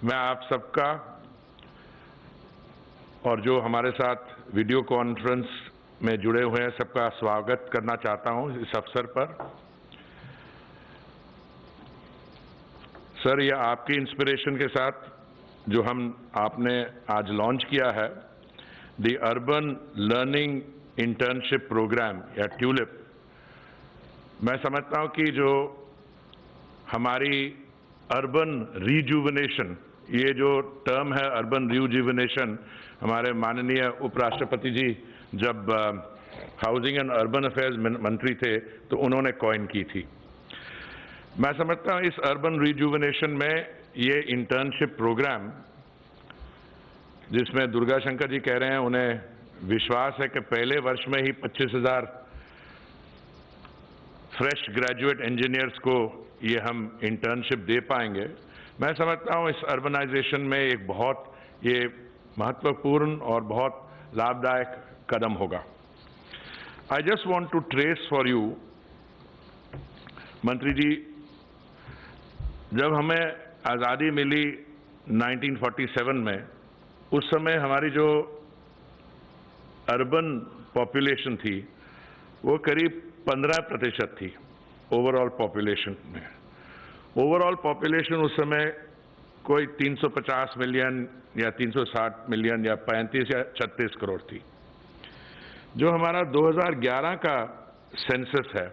मैं आप सबका और जो हमारे साथ वीडियो कॉन्फ्रेंस में जुड़े हुए हैं सबका स्वागत करना चाहता हूं इस अवसर पर। सर, यह आपकी इंस्पिरेशन के साथ जो आपने आज लॉन्च किया है the urban learning internship program या ट्यूलिप, मैं समझता हूं कि जो हमारी अर्बन रिजुविनेशन, ये जो टर्म है अर्बन रिजुविनेशन, हमारे माननीय उपराष्ट्रपति जी जब हाउसिंग एंड अर्बन अफेयर्स मंत्री थे तो उन्होंने कॉइन की थी। मैं समझता हूं इस अर्बन रिजुविनेशन में ये इंटर्नशिप प्रोग्राम, जिसमें दुर्गा शंकर जी कह रहे हैं उन्हें विश्वास है कि पहले वर्ष में ही 25,000 फ्रेश ग्रेजुएट इंजीनियर्स को ये हम इंटर्नशिप दे पाएंगे। मैं समझता हूं इस अर्बनाइजेशन में एक बहुत ये महत्वपूर्ण और बहुत लाभदायक कदम होगा। I just want to trace for you, मंत्री जी, जब हमें आज़ादी मिली 1947 में, उस समय हमारी जो अर्बन पॉपुलेशन थी वो करीब 15% थी ओवरऑल पॉपुलेशन में। ओवरऑल पॉपुलेशन उस समय कोई 350 मिलियन या 360 मिलियन या 35 या 36 करोड़ थी। जो हमारा 2011 का सेंसस है,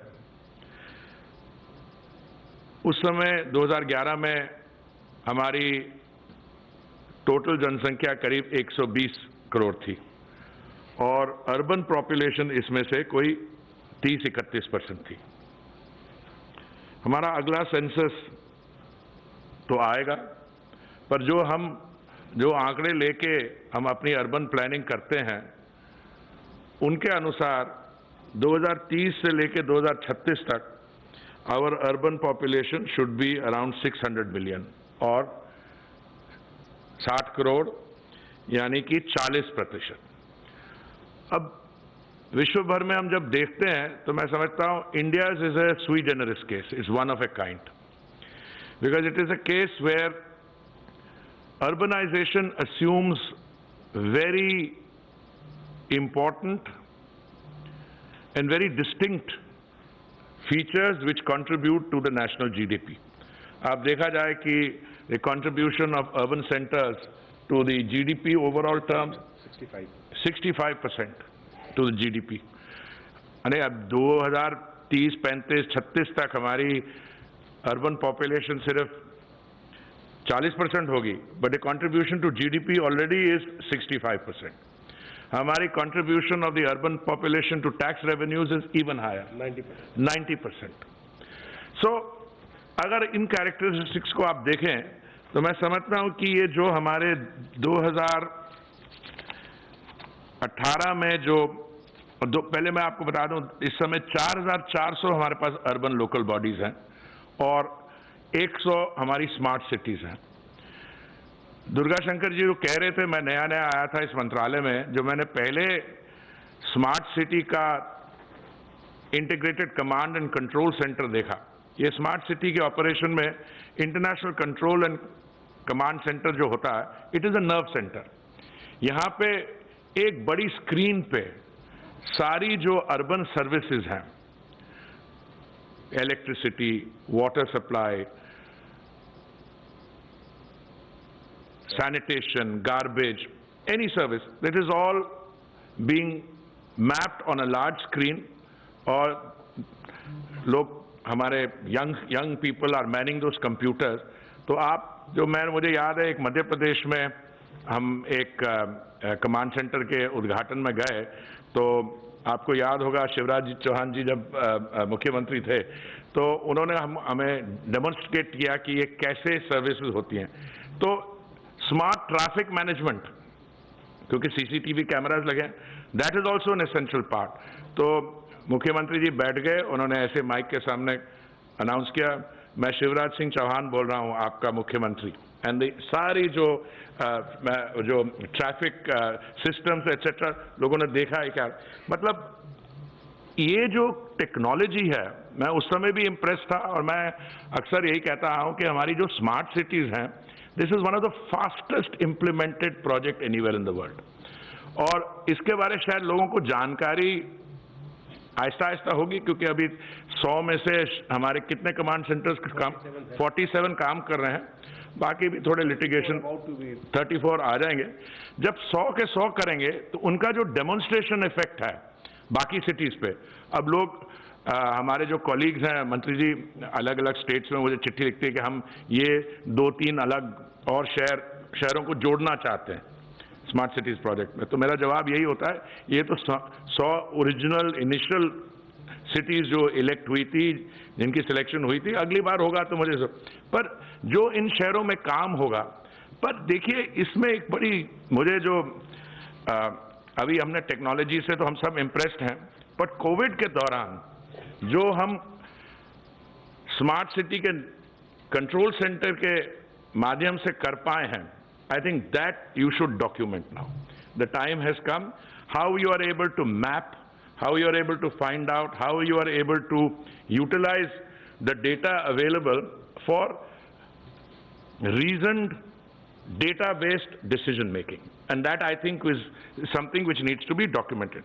उस समय 2011 में हमारी टोटल जनसंख्या करीब 120 करोड़ थी और अर्बन पॉपुलेशन इसमें से कोई 30-31% थी। हमारा अगला सेंसस तो आएगा, पर जो आंकड़े लेके हम अपनी अर्बन प्लानिंग करते हैं उनके अनुसार 2030 से लेके 2036 तक our urban population should be around 600 million और 60 करोड़ यानी कि 40%। अब विश्व भर में हम जब देखते हैं तो मैं समझता हूं India is a sui generis case, is one of a kind, because it is a case where urbanization assumes very important and very distinct features which contribute to the national GDP. आप देखा जाए कि the contribution of urban centers to the GDP overall terms 65% to the GDP. अरे अब 2030, 35, 36 तक हमारी urban population सिर्फ 40% होगी, but the contribution to GDP already is 65%. हमारी contribution of the urban population to tax revenues is even higher, 90%. So अगर इन characteristics को आप देखें तो मैं समझता हूं कि ये जो हमारे 2018 में पहले मैं आपको बता दूं, इस समय 4,400 हमारे पास अर्बन लोकल बॉडीज हैं और 100 हमारी स्मार्ट सिटीज हैं। दुर्गा शंकर जी जो कह रहे थे, मैं नया आया था इस मंत्रालय में, जो मैंने पहले स्मार्ट सिटी का integrated command and control centre देखा। ये स्मार्ट सिटी के ऑपरेशन में international control and command centre जो होता है, it is a nerve centre. यहाँ पे एक बड़ी स्क्रीन पे सारी जो अर्बन सर्विसेज हैं, electricity, water supply, sanitation, garbage, any service, that is all being mapped on a large screen, और लोग हमारे young people are manning those computers. तो आप मुझे याद है, एक मध्य प्रदेश में हम एक कमांड सेंटर के उद्घाटन में गए, तो आपको याद होगा शिवराज जी चौहान जी जब मुख्यमंत्री थे तो उन्होंने हमें डेमोन्स्ट्रेट किया कि ये कैसे सर्विसेज होती हैं। तो स्मार्ट ट्रैफिक मैनेजमेंट, क्योंकि सीसीटीवी कैमरास लगे, that is also an essential part. तो मुख्यमंत्री जी बैठ गए, उन्होंने ऐसे माइक के सामने अनाउंस किया, मैं शिवराज सिंह चौहान बोल रहा हूं, आपका मुख्यमंत्री। एंड सारी जो ट्रैफिक सिस्टम्स एक्सेट्रा लोगों ने देखा है। क्या मतलब ये जो टेक्नोलॉजी है, मैं उस समय भी इम्प्रेस था और मैं अक्सर यही कहता हूं कि हमारी जो स्मार्ट सिटीज हैं This is one of the fastest implemented project anywhere in the world. और इसके बारे में शायद लोगों को जानकारी आहिस्ता आहिस्ता होगी, क्योंकि अभी 100 में से हमारे कितने कमांड सेंटर्स काम 47 काम कर रहे हैं, बाकी भी थोड़े लिटिगेशन 34 आ जाएंगे। जब 100 के 100 करेंगे तो उनका जो डेमोन्स्ट्रेशन इफेक्ट है बाकी सिटीज पे, अब लोग हमारे जो कॉलीग्स हैं मंत्री जी अलग अलग स्टेट्स में मुझे चिट्ठी लिखते हैं कि हम ये 2-3 अलग और शहरों को जोड़ना चाहते हैं स्मार्ट सिटीज प्रोजेक्ट में। तो मेरा जवाब यही होता है, ये तो 100 ओरिजिनल इनिशियल सिटीज जो इलेक्ट हुई थी, जिनकी सिलेक्शन हुई थी, अगली बार होगा तो मुझे पर जो इन शहरों में काम होगा, पर देखिए इसमें एक बड़ी मुझे जो अभी हमने टेक्नोलॉजी से तो हम सब इम्प्रेस्ड हैं, पर कोविड के दौरान जो हम स्मार्ट सिटी के कंट्रोल सेंटर के माध्यम से कर पाए हैं, I think that you should document now. The time has come. How you are able to map, how you are able to find out, how you are able to utilize the data available for reasoned, data-based decision making. And that I think is something which needs to be documented.